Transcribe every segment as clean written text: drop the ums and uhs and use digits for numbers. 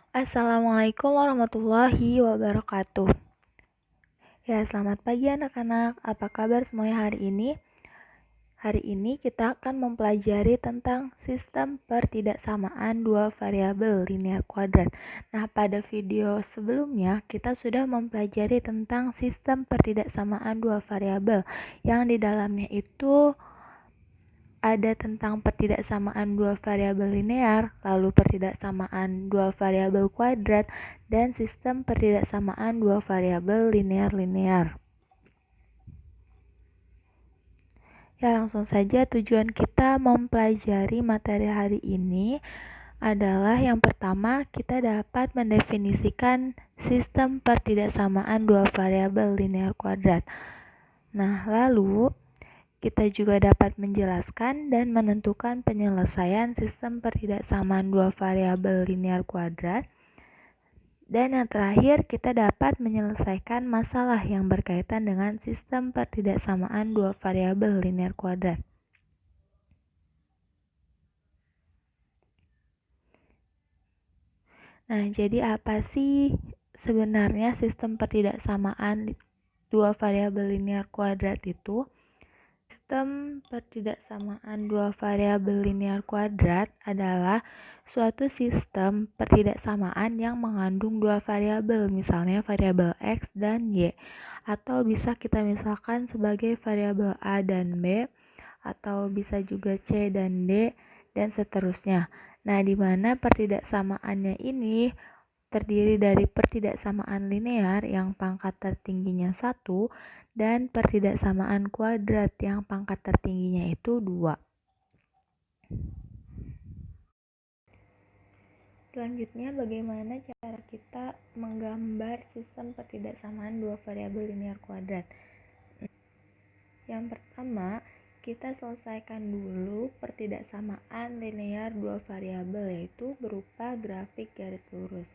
Assalamualaikum warahmatullahi wabarakatuh. Ya, selamat pagi anak-anak. Apa kabar semuanya hari ini? Hari ini kita akan mempelajari tentang sistem pertidaksamaan dua variabel linear kuadrat. Nah, pada video sebelumnya kita sudah mempelajari tentang sistem pertidaksamaan dua variabel yang di dalamnya itu ada tentang pertidaksamaan dua variabel linear, lalu pertidaksamaan dua variabel kuadrat, dan sistem pertidaksamaan dua variabel linear-linear. Ya, langsung saja tujuan kita mempelajari materi hari ini adalah yang pertama kita dapat mendefinisikan sistem pertidaksamaan dua variabel linear kuadrat. Nah, lalu kita juga dapat menjelaskan dan menentukan penyelesaian sistem pertidaksamaan dua variabel linear kuadrat. Dan yang terakhir, kita dapat menyelesaikan masalah yang berkaitan dengan sistem pertidaksamaan dua variabel linear kuadrat. Nah, jadi apa sih sebenarnya sistem pertidaksamaan dua variabel linear kuadrat itu? Sistem pertidaksamaan dua variabel linear kuadrat adalah suatu sistem pertidaksamaan yang mengandung dua variabel, misalnya variabel X dan Y, atau bisa kita misalkan sebagai variabel A dan B, atau bisa juga C dan D, dan seterusnya. Nah, di mana pertidaksamaannya ini terdiri dari pertidaksamaan linear yang pangkat tertingginya 1 dan pertidaksamaan kuadrat yang pangkat tertingginya itu 2. Selanjutnya, bagaimana cara kita menggambar sistem pertidaksamaan dua variabel linear kuadrat? Yang pertama, kita selesaikan dulu pertidaksamaan linear dua variabel, yaitu berupa grafik garis lurus.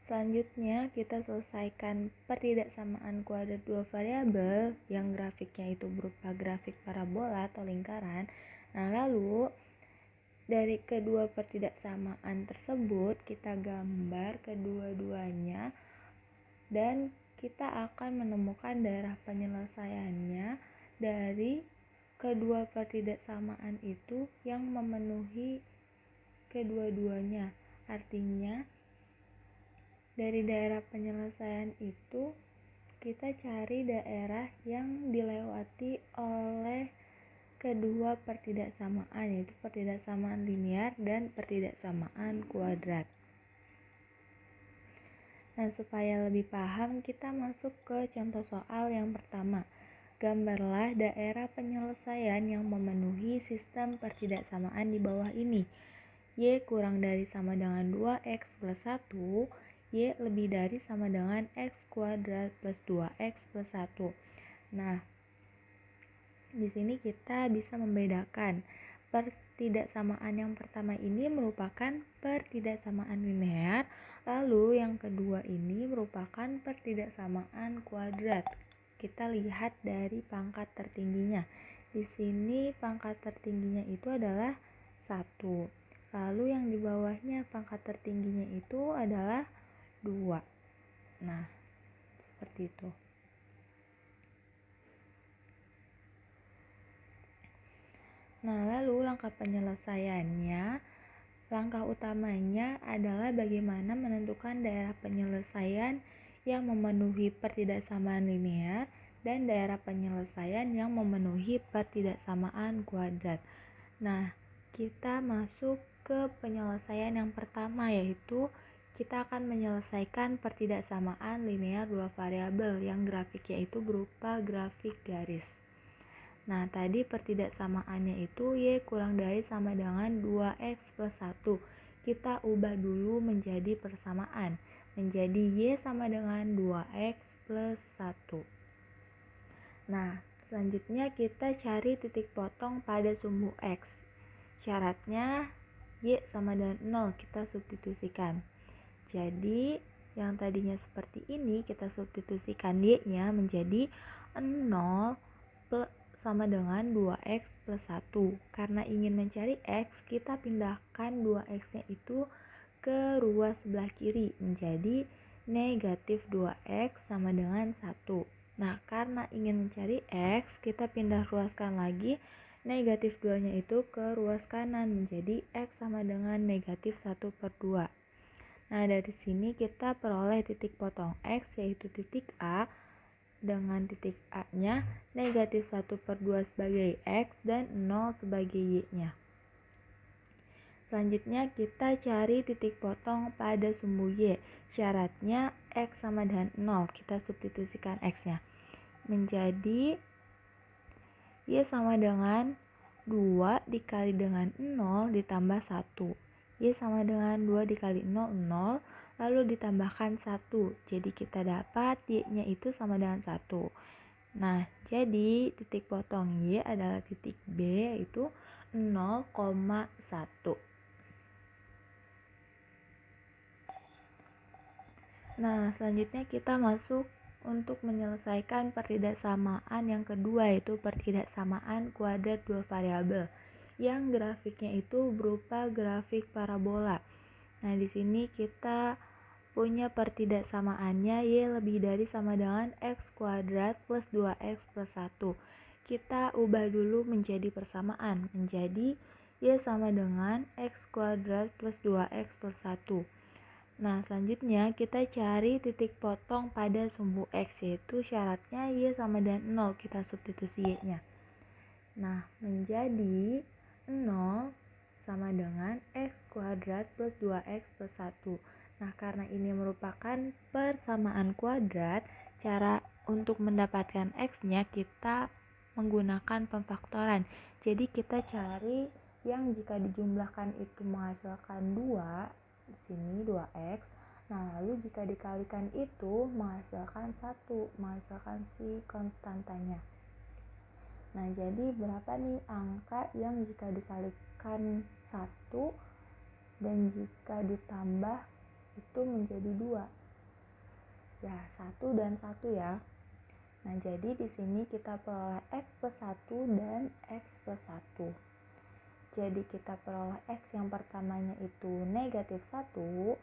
Selanjutnya, kita selesaikan pertidaksamaan kuadrat dua variabel yang grafiknya itu berupa grafik parabola atau lingkaran. Nah, lalu dari kedua pertidaksamaan tersebut, kita gambar kedua-duanya dan kita akan menemukan daerah penyelesaiannya dari kedua pertidaksamaan itu yang memenuhi kedua-duanya. Artinya, dari daerah penyelesaian itu kita cari daerah yang dilewati oleh kedua pertidaksamaan, yaitu pertidaksamaan linear dan pertidaksamaan kuadrat. Nah, supaya lebih paham, kita masuk ke contoh soal yang pertama. Gambarlah daerah penyelesaian yang memenuhi sistem pertidaksamaan di bawah ini. Y kurang dari sama dengan 2x plus 1, Y lebih dari sama dengan x kuadrat plus 2x plus 1. Nah, di sini kita bisa membedakan pertidaksamaan yang pertama ini merupakan pertidaksamaan linear, lalu yang kedua ini merupakan pertidaksamaan kuadrat. Kita lihat dari pangkat tertingginya. Di sini pangkat tertingginya itu adalah 1. Lalu yang di bawahnya pangkat tertingginya itu adalah 2. Nah, seperti itu. Nah, lalu langkah penyelesaiannya, langkah utamanya adalah bagaimana menentukan daerah penyelesaian yang memenuhi pertidaksamaan linear dan daerah penyelesaian yang memenuhi pertidaksamaan kuadrat. Nah, kita masuk ke penyelesaian yang pertama, yaitu kita akan menyelesaikan pertidaksamaan linear dua variabel yang grafiknya itu berupa grafik garis. Nah, tadi pertidaksamaannya itu Y kurang dari sama dengan 2x plus 1. Kita ubah dulu menjadi persamaan. Menjadi Y sama dengan 2x plus 1. Nah, selanjutnya kita cari titik potong pada sumbu X. Syaratnya Y sama dengan 0, kita substitusikan. Jadi, yang tadinya seperti ini, kita substitusikan Y-nya menjadi 0 sama dengan 2x plus 1. Karena ingin mencari X, kita pindahkan 2x-nya itu ke ruas sebelah kiri menjadi negatif 2x sama dengan 1. Nah, karena ingin mencari x, kita pindah ruaskan lagi negatif 2-nya itu ke ruas kanan menjadi x sama dengan negatif 1/2. Nah, dari sini kita peroleh titik potong x yaitu titik A dengan titik A-nya negatif 1/2 sebagai x dan 0 sebagai y-nya. Selanjutnya kita cari titik potong pada sumbu y. Syaratnya x sama dengan 0. Kita substitusikan x-nya. Menjadi y sama dengan 2 dikali dengan 0 ditambah 1. Y sama dengan 2 dikali 0, 0. Lalu ditambahkan 1. Jadi kita dapat y-nya itu sama dengan 1. Nah, jadi titik potong y adalah titik B yaitu 0,1. Nah, selanjutnya kita masuk untuk menyelesaikan pertidaksamaan yang kedua, yaitu pertidaksamaan kuadrat dua variabel yang grafiknya itu berupa grafik parabola. Nah, di sini kita punya pertidaksamaannya y lebih dari sama dengan x kuadrat plus 2x plus 1. Kita ubah dulu menjadi persamaan, menjadi y sama dengan x kuadrat plus 2x plus 1. Nah, selanjutnya kita cari titik potong pada sumbu x, yaitu syaratnya y sama dengan 0, kita substitusi y-nya. Nah, menjadi 0 sama dengan x kuadrat plus 2x plus 1. Nah, karena ini merupakan persamaan kuadrat, cara untuk mendapatkan x-nya kita menggunakan pemfaktoran. Jadi kita cari yang jika dijumlahkan itu menghasilkan 2, di sini 2x. Nah, lalu jika dikalikan itu menghasilkan 1, menghasilkan si konstantanya. Nah, jadi berapa nih angka yang jika dikalikan 1 dan jika ditambah itu menjadi 2? Ya, 1 dan 1 ya. Nah, jadi di sini kita peroleh x plus 1 dan x plus 1. Jadi kita peroleh x yang pertamanya itu negatif 1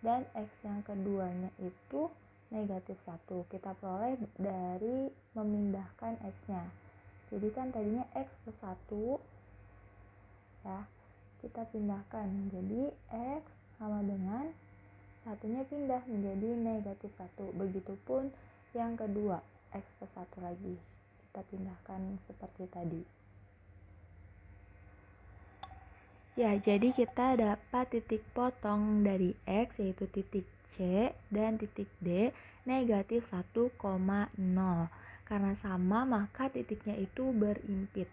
dan x yang keduanya itu negatif 1. Kita peroleh dari memindahkan x-nya. Jadi kan tadinya x plus 1 ya, kita pindahkan. Jadi x sama dengan satunya pindah menjadi negatif 1. Begitupun yang kedua, x plus 1 lagi. Kita pindahkan seperti tadi. Ya, jadi kita dapat titik potong dari x yaitu titik C dan titik D negatif 1,0. Karena sama maka titiknya itu berimpit.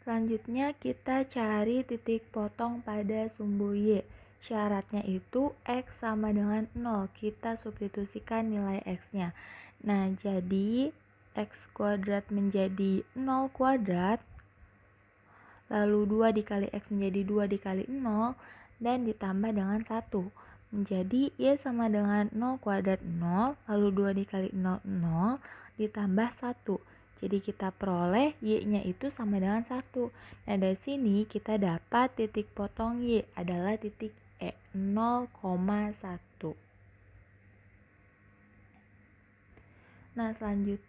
Selanjutnya kita cari titik potong pada sumbu y. Syaratnya itu x sama dengan 0. Kita substitusikan nilai x-nya. Nah, jadi x kuadrat menjadi 0 kuadrat. Lalu 2 dikali x menjadi 2 dikali 0 dan ditambah dengan 1. Menjadi y sama dengan 0 kuadrat 0, lalu 2 dikali 0, 0, ditambah 1. Jadi kita peroleh y-nya itu sama dengan 1. Nah, dari sini kita dapat titik potong y adalah titik E, 0,1. Nah,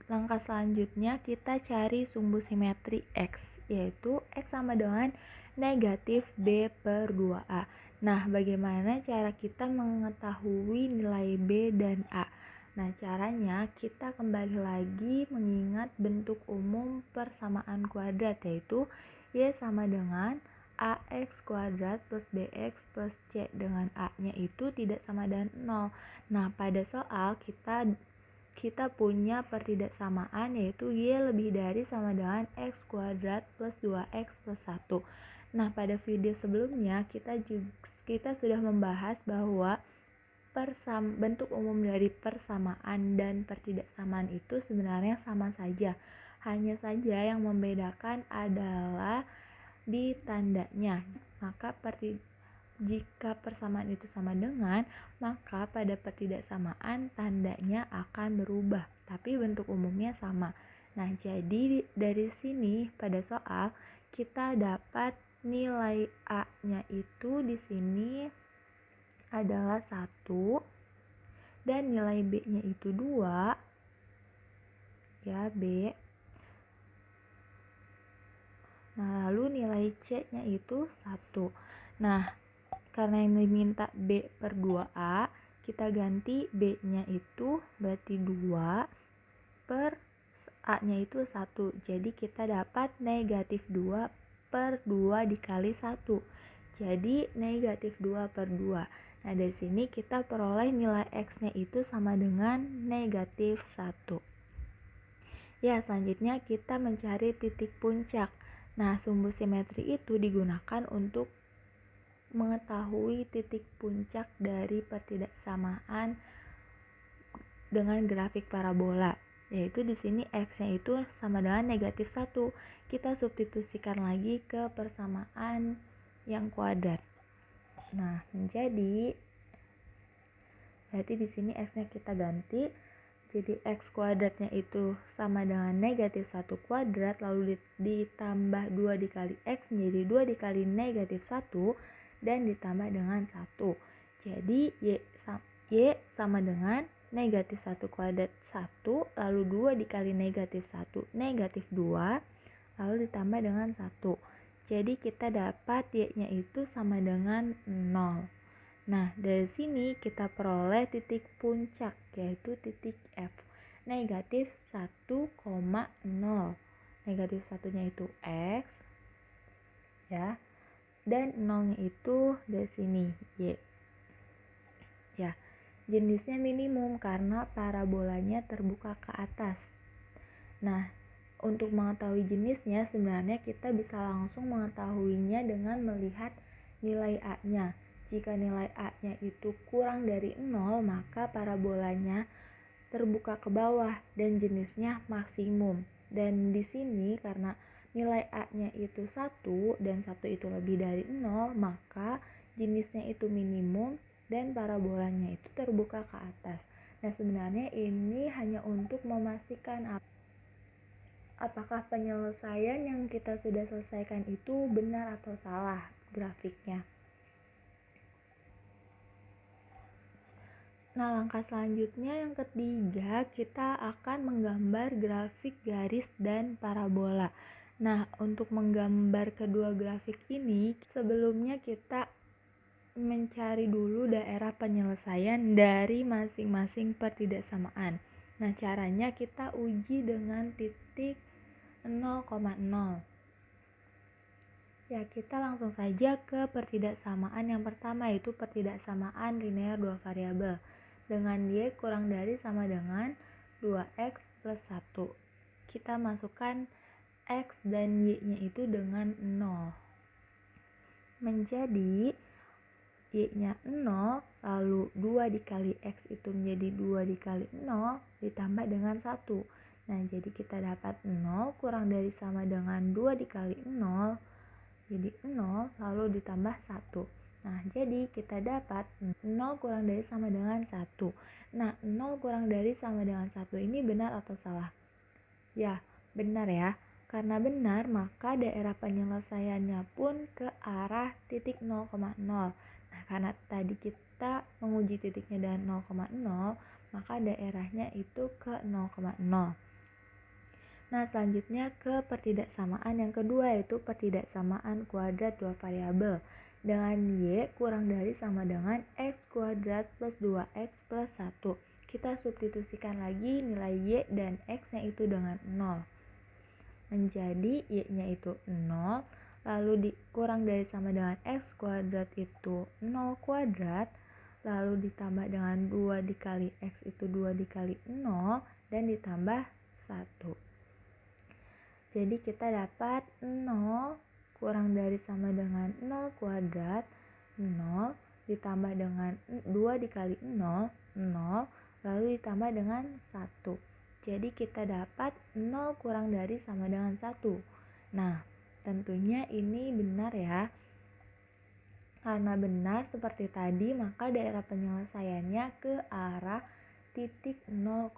langkah selanjutnya kita cari sumbu simetri x, yaitu x sama dengan negatif b per 2a. Nah, bagaimana cara kita mengetahui nilai b dan a? Nah, caranya kita kembali lagi mengingat bentuk umum persamaan kuadrat, yaitu y sama dengan ax kuadrat plus bx plus c dengan a-nya itu tidak sama dengan 0. Nah, pada soal kita punya pertidaksamaan yaitu y lebih dari sama dengan x kuadrat plus 2x plus 1. Nah, pada video sebelumnya kita sudah membahas bahwa bentuk umum dari persamaan dan pertidaksamaan itu sebenarnya sama saja. Hanya saja yang membedakan adalah di tandanya. Maka jika persamaan itu sama dengan, maka pada pertidaksamaan tandanya akan berubah, tapi bentuk umumnya sama. Nah, jadi dari sini pada soal kita dapat nilai A-nya itu di sini adalah 1 dan nilai B-nya itu 2, ya, B. Nah, lalu nilai C-nya itu 1. Nah, karena ini minta B per 2A, kita ganti B-nya itu berarti 2 per A-nya itu 1. Jadi kita dapat negatif 2 per 2 dikali 1. Jadi negatif 2 per 2. Nah, dari sini kita peroleh nilai X-nya itu sama dengan negatif 1. Ya, selanjutnya kita mencari titik puncak. Nah, sumbu simetri itu digunakan untuk mengetahui titik puncak dari pertidaksamaan dengan grafik parabola, yaitu di sini X-nya itu sama dengan negatif 1. Kita substitusikan lagi ke persamaan yang kuadrat. Nah, berarti di sini X-nya kita ganti, jadi X kuadratnya itu sama dengan negatif 1 kuadrat, lalu ditambah 2 dikali X menjadi 2 dikali negatif 1, dan ditambah dengan 1. Jadi Y sama dengan negatif 1 kuadrat 1, lalu 2 dikali negatif 1, negatif 2, lalu ditambah dengan 1. Jadi kita dapat Y-nya itu sama dengan 0. Nah, dari sini kita peroleh titik puncak, yaitu titik F, negatif 1,0. Negatif 1-nya itu X, ya, dan 0-nya itu dari sini, Y. Ya, jenisnya minimum karena parabolanya terbuka ke atas. Nah, untuk mengetahui jenisnya sebenarnya kita bisa langsung mengetahuinya dengan melihat nilai A-nya. Jika nilai A-nya itu kurang dari 0, maka parabolanya terbuka ke bawah dan jenisnya maksimum. Dan di sini karena nilai A-nya itu 1 dan 1 itu lebih dari 0, maka jenisnya itu minimum dan parabolanya itu terbuka ke atas. Nah, sebenarnya ini hanya untuk memastikan apakah penyelesaian yang kita sudah selesaikan itu benar atau salah grafiknya. Nah, langkah selanjutnya yang ketiga, kita akan menggambar grafik garis dan parabola. Nah, untuk menggambar kedua grafik ini, sebelumnya kita mencari dulu daerah penyelesaian dari masing-masing pertidaksamaan. Nah, caranya kita uji dengan titik 0,0. Ya, kita langsung saja ke pertidaksamaan yang pertama, yaitu pertidaksamaan linear dua variabel dengan Y kurang dari sama dengan 2X plus 1. Kita masukkan X dan Y-nya itu dengan 0. Menjadi Y-nya 0, lalu 2 dikali X itu menjadi 2 dikali 0 ditambah dengan 1. Nah, jadi kita dapat 0 kurang dari sama dengan 2 dikali 0, jadi 0 lalu ditambah 1. Nah, jadi kita dapat 0 kurang dari sama dengan 1. Nah, 0 kurang dari sama dengan 1 ini benar atau salah? Ya, benar ya. Karena benar, maka daerah penyelesaiannya pun ke arah titik 0,0. Nah, karena tadi kita menguji titiknya dengan 0,0, maka daerahnya itu ke 0,0. Nah, selanjutnya ke pertidaksamaan yang kedua, yaitu pertidaksamaan kuadrat dua variabel dengan Y kurang dari sama dengan X kuadrat plus 2X plus 1. Kita substitusikan lagi nilai Y dan X-nya itu dengan 0. Menjadi Y-nya itu 0, lalu kurang dari sama dengan X kuadrat itu 0 kuadrat, lalu ditambah dengan 2 dikali X itu 2 dikali 0, dan ditambah 1. Jadi kita dapat 0 kurang dari sama dengan 0 kuadrat, 0 ditambah dengan 2 dikali 0, 0, lalu ditambah dengan 1. Jadi kita dapat 0 kurang dari sama dengan 1. Nah, tentunya ini benar ya. Karena benar seperti tadi, maka daerah penyelesaiannya ke arah titik 0,0.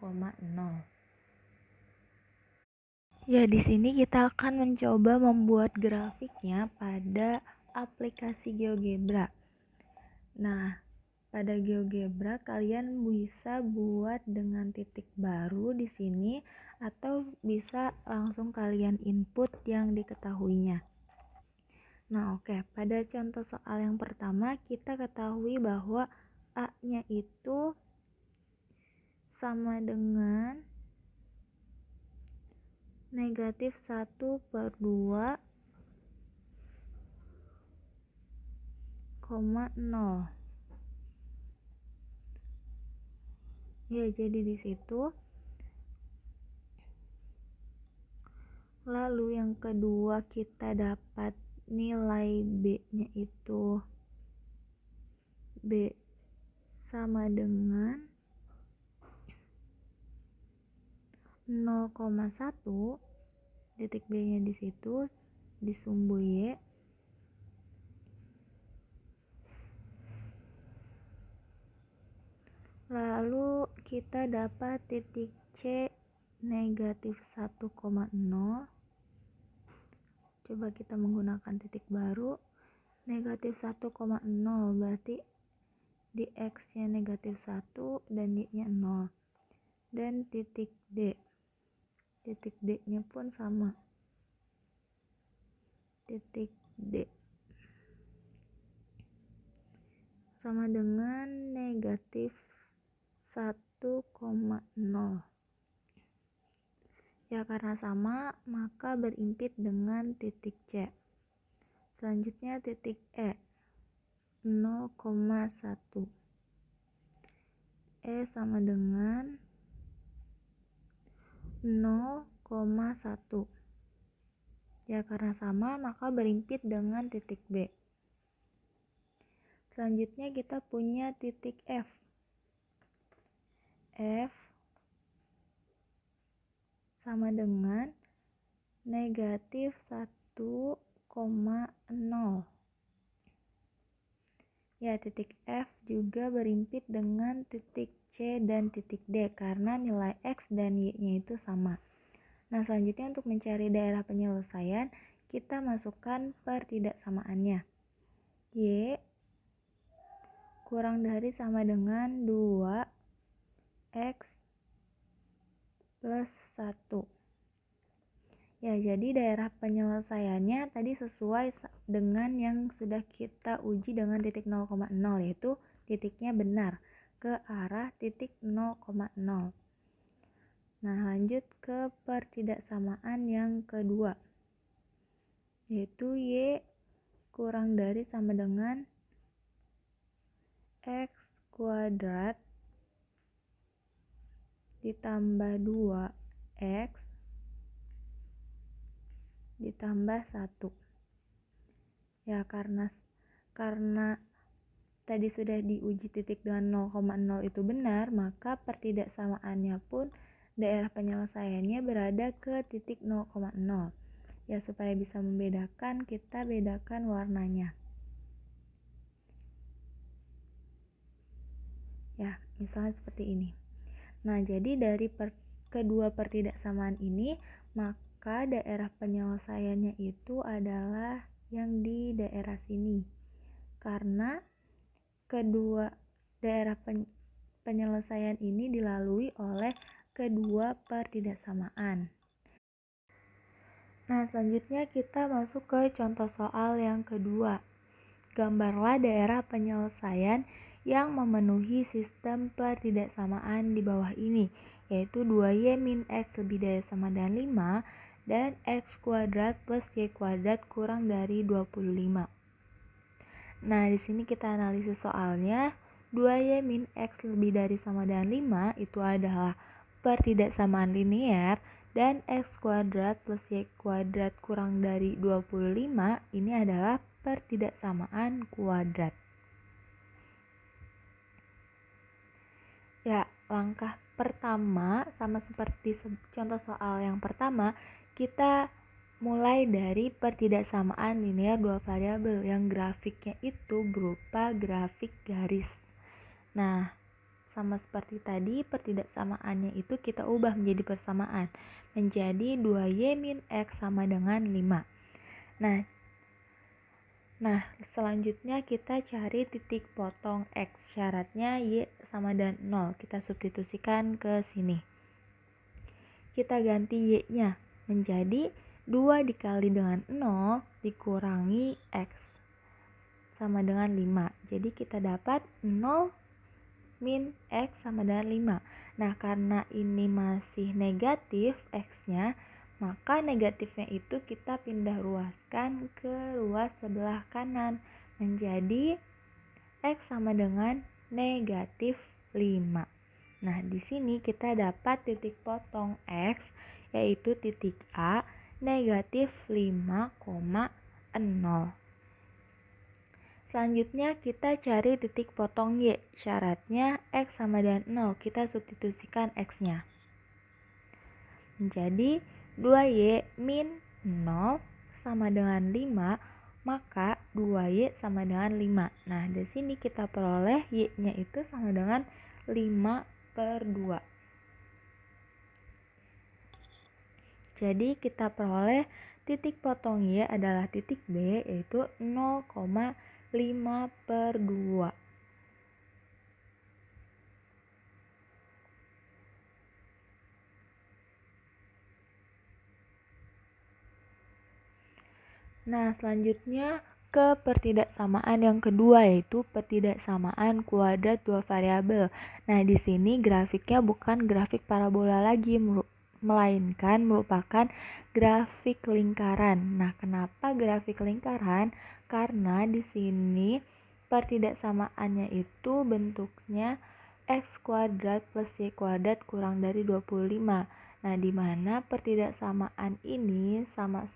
Ya, di sini kita akan mencoba membuat grafiknya pada aplikasi GeoGebra. Nah, pada GeoGebra kalian bisa buat dengan titik baru di sini atau bisa langsung kalian input yang diketahuinya. Nah, oke. Pada contoh soal yang pertama kita ketahui bahwa A-nya itu sama dengan negatif 1/2,0. Ya, jadi di situ. Lalu yang kedua kita dapat nilai B-nya itu B sama dengan 0,1. Titik B-nya di situ di sumbu Y. Lalu kita dapat titik C negatif 1,0. Coba kita menggunakan titik baru. Negatif 1,0 berarti di X-nya negatif 1 dan Y-nya 0. Dan titik D. Titik D-nya pun sama. Titik D sama dengan negatif 1,0. Ya, karena sama maka berimpit dengan titik C. Selanjutnya titik E 0,1. E sama dengan 0,1. Ya, karena sama maka berimpit dengan titik B. Selanjutnya kita punya titik F. F sama dengan negatif 1,0. Ya, titik F juga berimpit dengan titik C dan titik D karena nilai X dan Y-nya itu sama. Nah, selanjutnya untuk mencari daerah penyelesaian, kita masukkan pertidaksamaannya. Y kurang dari sama dengan 2X plus 1. Ya, jadi daerah penyelesaiannya tadi sesuai dengan yang sudah kita uji dengan titik 0,0, yaitu titiknya benar ke arah titik 0,0. Nah, lanjut ke pertidaksamaan yang kedua, yaitu Y kurang dari sama dengan X kuadrat ditambah 2X ditambah 1. Ya, karena tadi sudah diuji titik dengan 0,0 itu benar, maka pertidaksamaannya pun daerah penyelesaiannya berada ke titik 0,0. Ya, supaya bisa membedakan, kita bedakan warnanya. Ya, misalnya seperti ini. Nah, jadi dari kedua pertidaksamaan ini, maka daerah penyelesaiannya itu adalah yang di daerah sini. Karena kedua daerah penyelesaian ini dilalui oleh kedua pertidaksamaan. Nah, selanjutnya kita masuk ke contoh soal yang kedua. Gambarlah daerah penyelesaian yang memenuhi sistem pertidaksamaan di bawah ini, yaitu 2y min x lebih dari sama dengan 5 dan x kuadrat plus y kuadrat kurang dari 25. Nah, di sini kita analisis soalnya. 2y min x lebih dari sama dengan 5 itu adalah pertidaksamaan linear, dan x kuadrat plus y kuadrat kurang dari 25 ini adalah pertidaksamaan kuadrat. Ya, langkah pertama sama seperti contoh soal yang pertama, kita mulai dari pertidaksamaan linear dua variabel yang grafiknya itu berupa grafik garis. Nah, sama seperti tadi, pertidaksamaannya itu kita ubah menjadi persamaan. Menjadi 2Y min X sama dengan 5. Nah, selanjutnya kita cari titik potong X. Syaratnya Y sama dengan 0. Kita substitusikan ke sini. Kita ganti Y-nya menjadi 2 dikali dengan 0 dikurangi X sama dengan 5. Jadi kita dapat 0 min X sama dengan 5. Nah, karena ini masih negatif X-nya, maka negatifnya itu kita pindah ruaskan ke ruas sebelah kanan. Menjadi X sama dengan negatif 5. Nah, di sini kita dapat titik potong X, yaitu titik A, negatif 5,0. Selanjutnya kita cari titik potong Y. Syaratnya X sama dengan 0. Kita substitusikan X-nya. Menjadi 2Y min 0 sama dengan 5, maka 2Y sama dengan 5. Nah, di sini kita peroleh Y-nya itu sama dengan 5/2. Jadi kita peroleh titik potong Y adalah titik B, yaitu 0,5/2. Nah, selanjutnya ke pertidaksamaan yang kedua, yaitu pertidaksamaan kuadrat dua variabel. Nah, di sini grafiknya bukan grafik parabola lagi, melainkan merupakan grafik lingkaran. Nah, kenapa grafik lingkaran? Karena di sini pertidaksamaannya itu bentuknya X kuadrat plus Y kuadrat kurang dari 25. Nah, di mana pertidaksamaan ini sama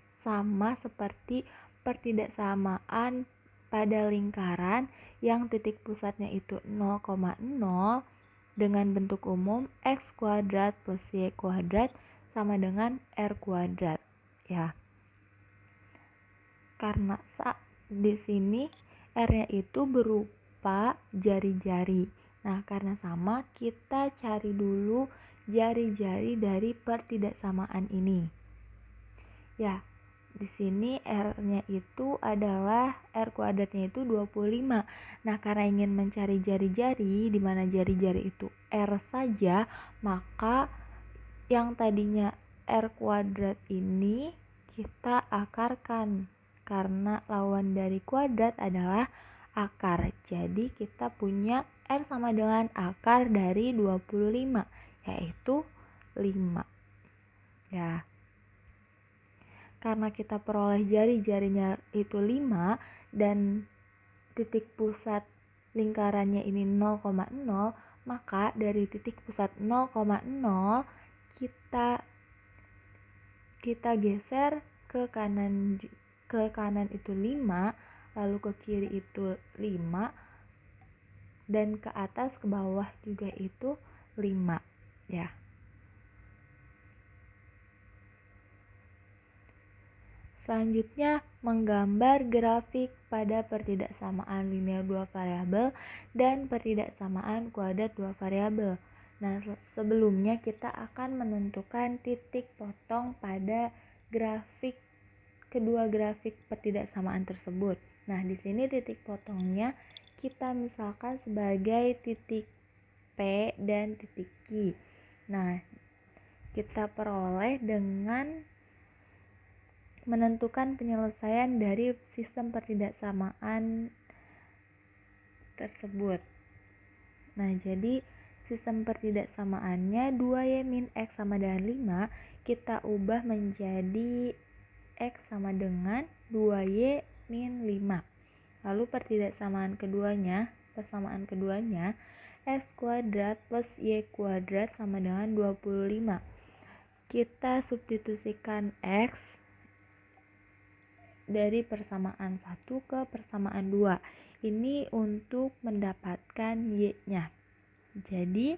seperti pertidaksamaan pada lingkaran yang titik pusatnya itu 0,0 dengan bentuk umum X kuadrat plus Y kuadrat sama dengan R kuadrat. Ya. Karena di sini R-nya itu berupa jari-jari. Nah, karena sama, kita cari dulu jari-jari dari pertidaksamaan ini. Ya, di sini R-nya itu adalah R kuadratnya itu 25. Nah, karena ingin mencari jari-jari, di mana jari-jari itu R saja, maka yang tadinya R kuadrat ini kita akarkan. Karena lawan dari kuadrat adalah akar. Jadi kita punya R sama dengan akar dari 25, yaitu 5. Ya. Karena kita peroleh jari-jarinya itu 5 dan titik pusat lingkarannya ini 0,0, maka dari titik pusat 0,0 kita geser ke kanan itu 5, lalu ke kiri itu 5, dan ke atas ke bawah juga itu 5, ya. Selanjutnya, menggambar grafik pada pertidaksamaan linear dua variabel dan pertidaksamaan kuadrat dua variabel. Nah, sebelumnya kita akan menentukan titik potong pada kedua grafik pertidaksamaan tersebut. Nah, di sini titik potongnya kita misalkan sebagai titik P dan titik Q. Nah, kita peroleh dengan menentukan penyelesaian dari sistem pertidaksamaan tersebut. Nah, jadi sistem pertidaksamaannya 2Y min X sama dengan 5 kita ubah menjadi X sama dengan 2Y min 5. Lalu persamaan keduanya X kuadrat plus Y kuadrat sama dengan 25. Kita substitusikan X dari persamaan 1 ke persamaan 2. Ini untuk mendapatkan Y-nya. Jadi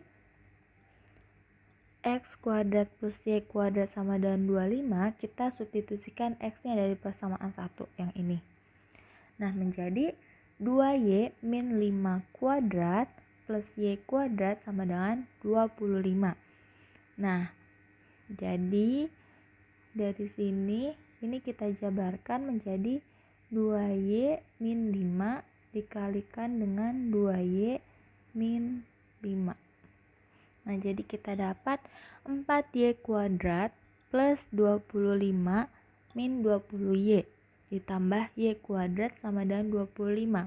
X kuadrat plus Y kuadrat sama dengan 25, kita substitusikan X-nya dari persamaan 1 yang ini. Nah, menjadi 2Y min 5 kuadrat plus Y kuadrat sama dengan 25. Nah, jadi dari sini ini kita jabarkan menjadi 2Y min 5 dikalikan dengan 2Y min 5. Nah, jadi kita dapat 4Y kuadrat plus 25 min 20Y ditambah Y kuadrat sama dengan 25.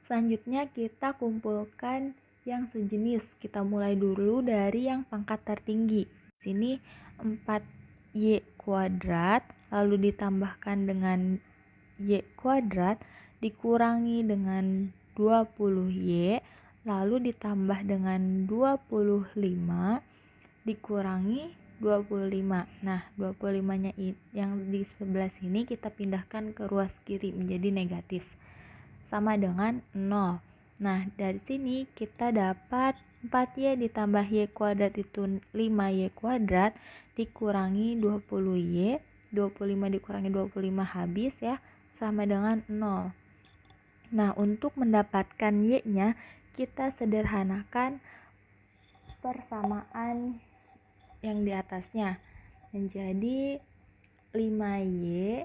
Selanjutnya kita kumpulkan yang sejenis. Kita mulai dulu dari yang pangkat tertinggi. Sini 4Y kuadrat lalu ditambahkan dengan Y kuadrat dikurangi dengan 20Y lalu ditambah dengan 25 dikurangi 25. Nah, 25-nya yang di sebelah sini kita pindahkan ke ruas kiri menjadi negatif. Sama dengan 0. Nah, dari sini kita dapat 4Y ditambah Y kuadrat itu 5Y kuadrat dikurangi 20Y. 25 dikurangi 25 habis ya, sama dengan 0. Nah, untuk mendapatkan Y-nya, kita sederhanakan persamaan yang di atasnya menjadi 5Y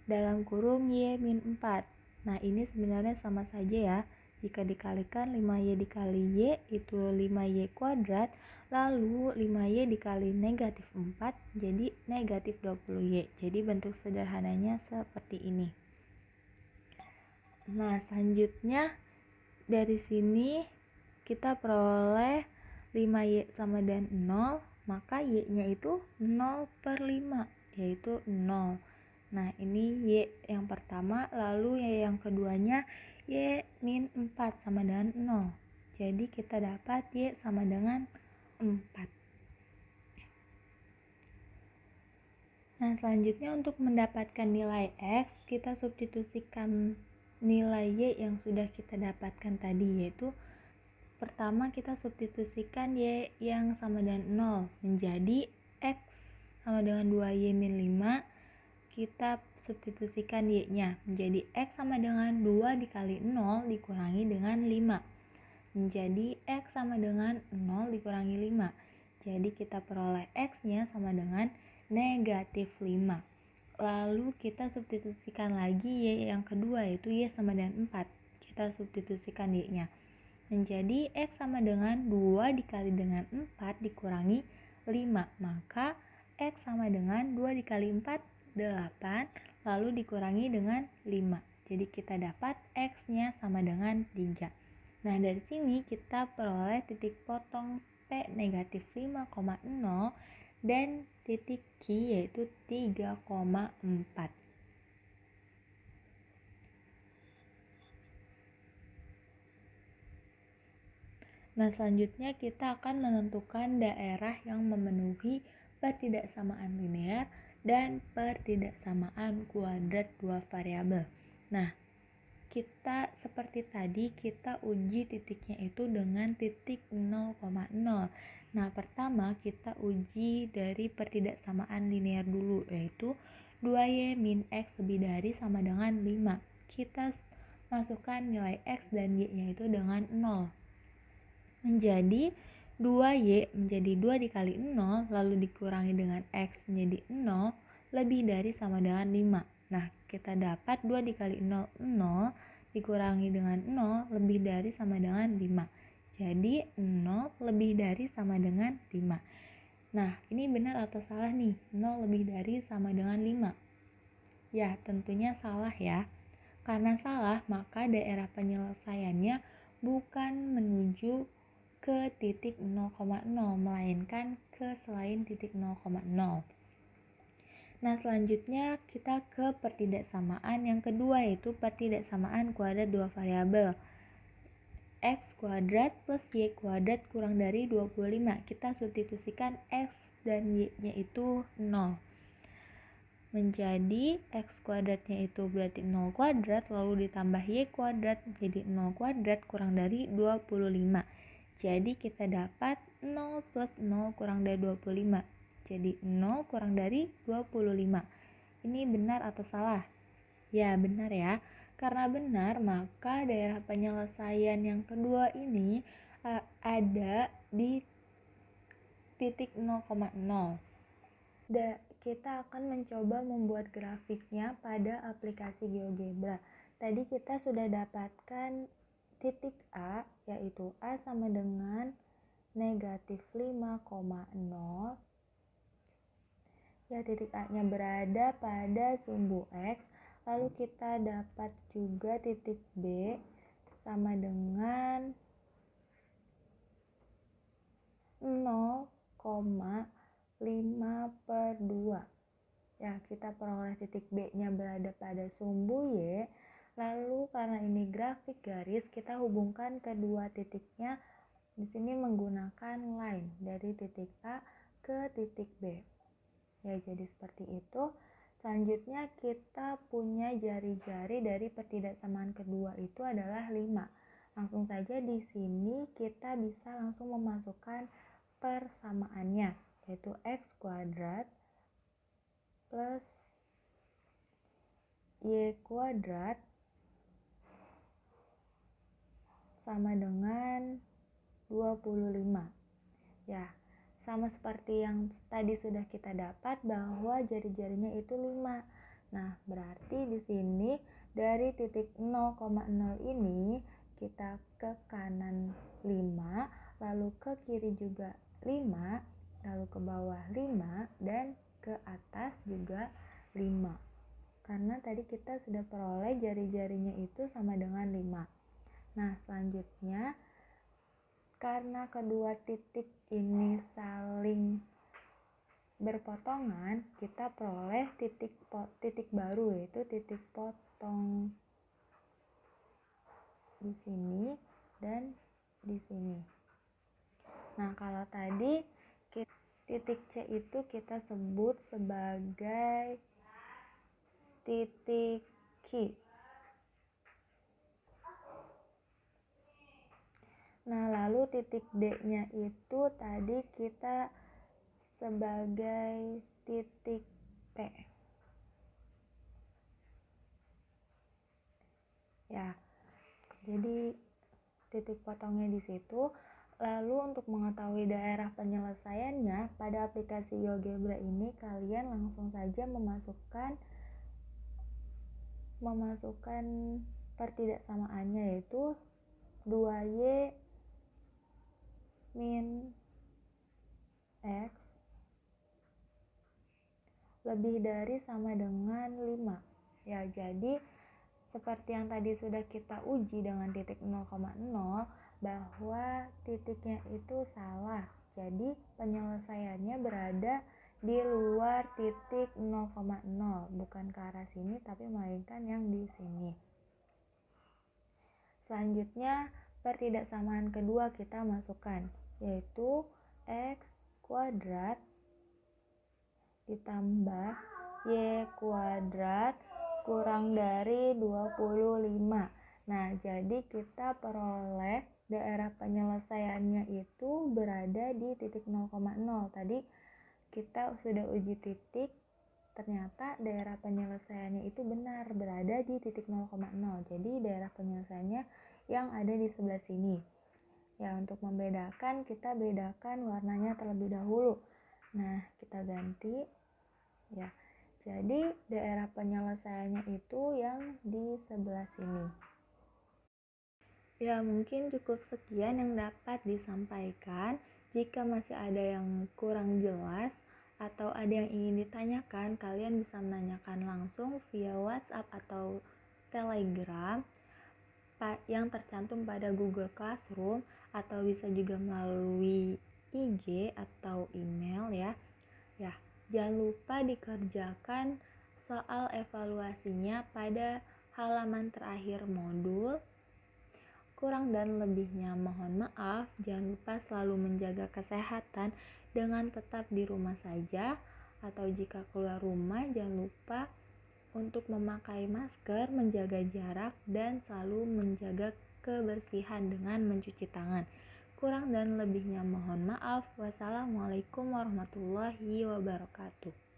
dalam kurung Y min 4. Nah, ini sebenarnya sama saja ya. Jika dikalikan 5Y dikali Y itu 5Y kuadrat, lalu 5Y dikali negatif 4 jadi negatif 20Y. Jadi bentuk sederhananya seperti ini. Nah, selanjutnya dari sini kita peroleh 5Y sama dengan 0, maka Y-nya itu 0 per 5, yaitu 0. Nah, ini Y yang pertama, lalu Y yang keduanya Y min 4 sama dengan 0. Jadi kita dapat Y sama dengan 4. Nah, selanjutnya untuk mendapatkan nilai X, kita substitusikan nilai Y yang sudah kita dapatkan tadi, yaitu pertama kita substitusikan Y yang sama dengan 0 menjadi X sama dengan 2Y min 5. Kita substitusikan Y-nya menjadi X sama dengan 2 dikali 0 dikurangi dengan 5 menjadi X sama dengan 0 dikurangi 5. Jadi kita peroleh X-nya sama dengan negatif 5. Lalu kita substitusikan lagi Y yang kedua, yaitu Y sama dengan 4. Kita substitusikan Y-nya menjadi X sama dengan 2 dikali dengan 4 dikurangi 5. Maka X sama dengan 2 dikali 4, 8, lalu dikurangi dengan 5. Jadi kita dapat X-nya sama dengan 3. Nah, dari sini kita peroleh titik potong P negatif 5,0 dan titik Q yaitu 3,4. Nah, selanjutnya kita akan menentukan daerah yang memenuhi pertidaksamaan linear dan pertidaksamaan kuadrat dua variabel. Nah, kita seperti tadi kita uji titiknya itu dengan titik 0,0. Nah, pertama kita uji dari pertidaksamaan linear dulu, yaitu 2Y min X lebih dari sama dengan 5. Kita masukkan nilai X dan Y-nya itu dengan 0. Menjadi 2Y menjadi 2 dikali 0 lalu dikurangi dengan X menjadi 0 lebih dari sama dengan 5. Nah, kita dapat 2 dikali 0, 0 dikurangi dengan 0 lebih dari sama dengan 5. Jadi 0 lebih dari sama dengan 5. Nah, ini benar atau salah nih? 0 lebih dari sama dengan 5. Ya, tentunya salah ya. Karena salah, maka daerah penyelesaiannya bukan menuju ke titik 0,0 melainkan ke selain titik 0,0. Nah, selanjutnya kita ke pertidaksamaan yang kedua, yaitu pertidaksamaan kuadrat dua variabel. X kuadrat plus Y kuadrat kurang dari 25. Kita substitusikan X dan Y-nya itu 0. Menjadi X kuadratnya itu berarti 0 kuadrat lalu ditambah Y kuadrat menjadi 0 kuadrat kurang dari 25. Jadi kita dapat 0 plus 0 kurang dari 25. Jadi 0 kurang dari 25. Ini benar atau salah? Ya, benar ya. Karena benar, maka daerah penyelesaian yang kedua ini ada di titik 0,0. Kita akan mencoba membuat grafiknya pada aplikasi GeoGebra. Tadi kita sudah dapatkan titik A, yaitu A sama dengan negatif 5,0. Ya, titik A-nya berada pada sumbu X. Lalu kita dapat juga titik B sama dengan 0,5/2. Ya, kita peroleh titik B-nya berada pada sumbu Y. Lalu karena ini grafik garis, kita hubungkan kedua titiknya di sini menggunakan line dari titik A ke titik B. Ya, jadi seperti itu. Selanjutnya kita punya jari-jari dari pertidaksamaan kedua itu adalah 5. Langsung saja di sini kita bisa langsung memasukkan persamaannya, yaitu X kuadrat plus Y kuadrat sama dengan 25. Ya, sama seperti yang tadi sudah kita dapat bahwa jari-jarinya itu 5. Nah, berarti di sini dari titik 0,0 ini kita ke kanan 5, lalu ke kiri juga 5, lalu ke bawah 5, dan ke atas juga 5. Karena tadi kita sudah peroleh jari-jarinya itu sama dengan 5. Nah, selanjutnya karena kedua titik ini saling berpotongan, kita peroleh titik baru, yaitu titik potong di sini dan di sini. Nah, kalau tadi titik C itu kita sebut sebagai titik Q. Nah, lalu titik D-nya itu tadi kita sebagai titik P. Ya, jadi titik potongnya di situ. Lalu untuk mengetahui daerah penyelesaiannya, pada aplikasi GeoGebra ini kalian langsung saja memasukkan pertidaksamaannya, yaitu 2Y min X lebih dari sama dengan 5. Ya, jadi seperti yang tadi sudah kita uji dengan titik 0,0 bahwa titiknya itu salah. Jadi penyelesaiannya berada di luar titik 0,0, bukan ke arah sini tapi melainkan yang di sini. Selanjutnya pertidaksamaan kedua kita masukkan, yaitu X kuadrat ditambah Y kuadrat kurang dari 25. Nah, jadi kita peroleh daerah penyelesaiannya itu berada di titik 0,0. Tadi kita sudah uji titik, ternyata daerah penyelesaiannya itu benar berada di titik 0,0. Jadi daerah penyelesaiannya yang ada di sebelah sini. Ya, untuk membedakan, kita bedakan warnanya terlebih dahulu. Nah, kita ganti. Ya, jadi daerah penyelesaiannya itu yang di sebelah sini. Ya, mungkin cukup sekian yang dapat disampaikan. Jika masih ada yang kurang jelas atau ada yang ingin ditanyakan, kalian bisa menanyakan langsung via WhatsApp atau Telegram yang tercantum pada Google Classroom, atau bisa juga melalui IG atau email ya. Ya, jangan lupa dikerjakan soal evaluasinya pada halaman terakhir modul. Kurang dan lebihnya mohon maaf. Jangan lupa selalu menjaga kesehatan dengan tetap di rumah saja, atau jika keluar rumah jangan lupa untuk memakai masker, menjaga jarak, dan selalu menjaga kebersihan dengan mencuci tangan. Kurang dan lebihnya mohon maaf. Wassalamualaikum warahmatullahi wabarakatuh.